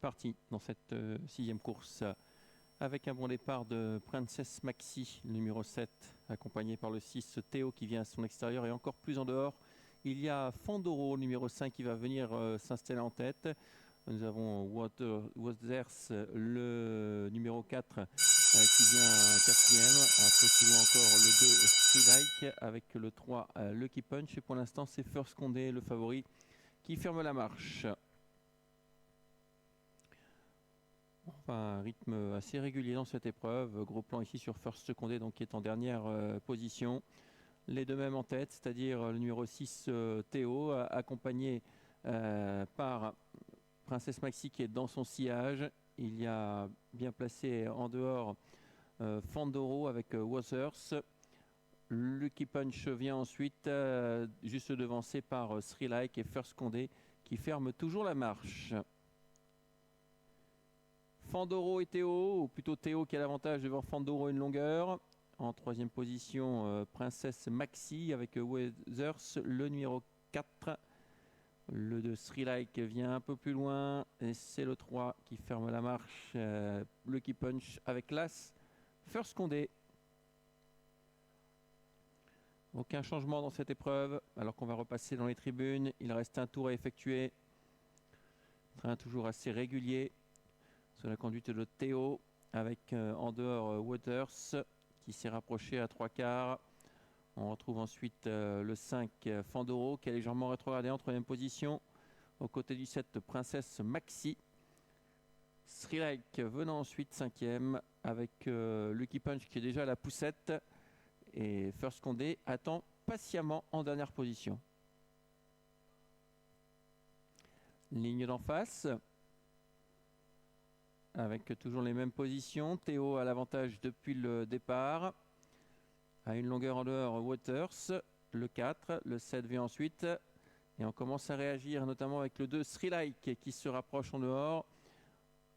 parti dans cette sixième course avec un bon départ de Princess Maxi, le numéro 7, accompagné par le 6 Théo qui vient à son extérieur et encore plus en dehors. Il y a Fandoro, numéro 5, qui va venir s'installer en tête. Nous avons Wozers, le numéro 4, qui vient quatrième. À poursuivre encore le 2 Freelike avec le 3 Lucky Punch. Et pour l'instant, c'est First Condé, le favori, qui ferme la marche. Enfin, un rythme assez régulier dans cette épreuve. Gros plan ici sur First Condé, donc qui est en dernière position. Les deux mêmes en tête, c'est-à-dire le numéro 6 Théo, accompagné par Princess Maxi qui est dans son sillage. Il y a bien placé en dehors Fandoro avec Wozers. Lucky Punch vient ensuite, juste devancé par Srilike et First Condé qui ferment toujours la marche. Fandoro et Théo, ou plutôt Théo qui a l'avantage devant Fandoro une longueur. En troisième position, Princess Maxi avec Wozers, le numéro 4. Le 2 Srilike vient un peu plus loin et c'est le 3 qui ferme la marche. Lucky Punch avec l'As. First Condé. Aucun changement dans cette épreuve alors qu'on va repasser dans les tribunes. Il reste un tour à effectuer. Train toujours assez régulier sous la conduite de Théo avec en dehors Waters qui s'est rapproché à 3/4. On retrouve ensuite le 5 Fandoro qui a légèrement rétrogradé en troisième position. Aux côtés du 7 Princess Maxi. Srilike venant ensuite cinquième avec Lucky Punch qui est déjà à la poussette. Et First Condé attend patiemment en dernière position. Ligne d'en face. Avec toujours les mêmes positions. Théo a l'avantage depuis le départ. À une longueur en dehors, Waters. Le 4, le 7 vient ensuite. Et on commence à réagir, notamment avec le 2 Srilike qui se rapproche en dehors.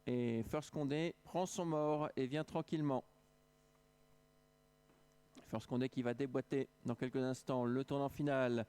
Et First Condé prend son mort et vient tranquillement. First Condé qui va déboîter dans quelques instants le tournant final.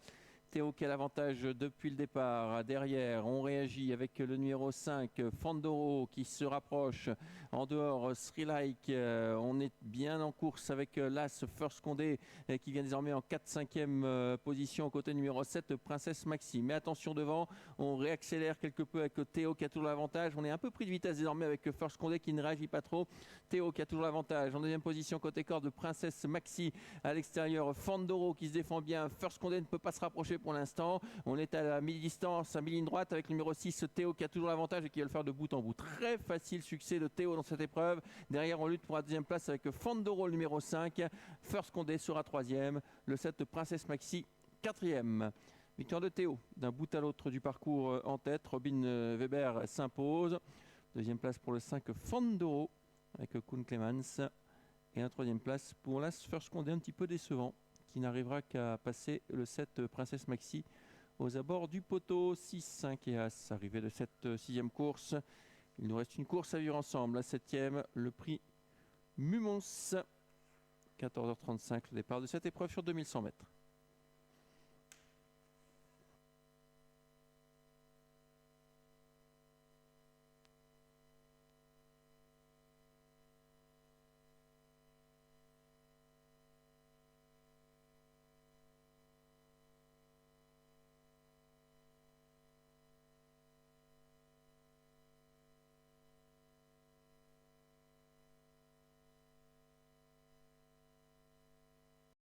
Théo qui a l'avantage depuis le départ. Derrière, on réagit avec le numéro 5, Fandoro, qui se rapproche. En dehors, Srilike. On est bien en course avec l'As First Condé, qui vient désormais en 4-5e position. Au côté numéro 7, Princess Maxi. Mais attention devant, on réaccélère quelque peu avec Théo qui a toujours l'avantage. On est un peu pris de vitesse désormais avec First Condé qui ne réagit pas trop. Théo qui a toujours l'avantage. En deuxième position, côté corde, Princess Maxi. À l'extérieur, Fandoro qui se défend bien. First Condé ne peut pas se rapprocher pour l'instant. On est à la mi-distance, à mi-ligne droite avec le numéro 6 Théo qui a toujours l'avantage et qui va le faire de bout en bout. Très facile succès de Théo dans cette épreuve. Derrière, on lutte pour la deuxième place avec Fandoro le numéro 5. First Condé sera troisième. Le 7 Princess Maxi quatrième. Victoire de Théo d'un bout à l'autre du parcours en tête. Robin Weber s'impose. Deuxième place pour le 5 Fandoro avec Kuhn Clemens. Et un troisième place pour l'As First Condé un petit peu décevant, qui n'arrivera qu'à passer le 7 Princess Maxi aux abords du poteau. 6, 5 et As, arrivé de cette sixième course. Il nous reste une course à vivre ensemble. La septième, le prix Mumons. 14h35, le départ de cette épreuve sur 2100 mètres.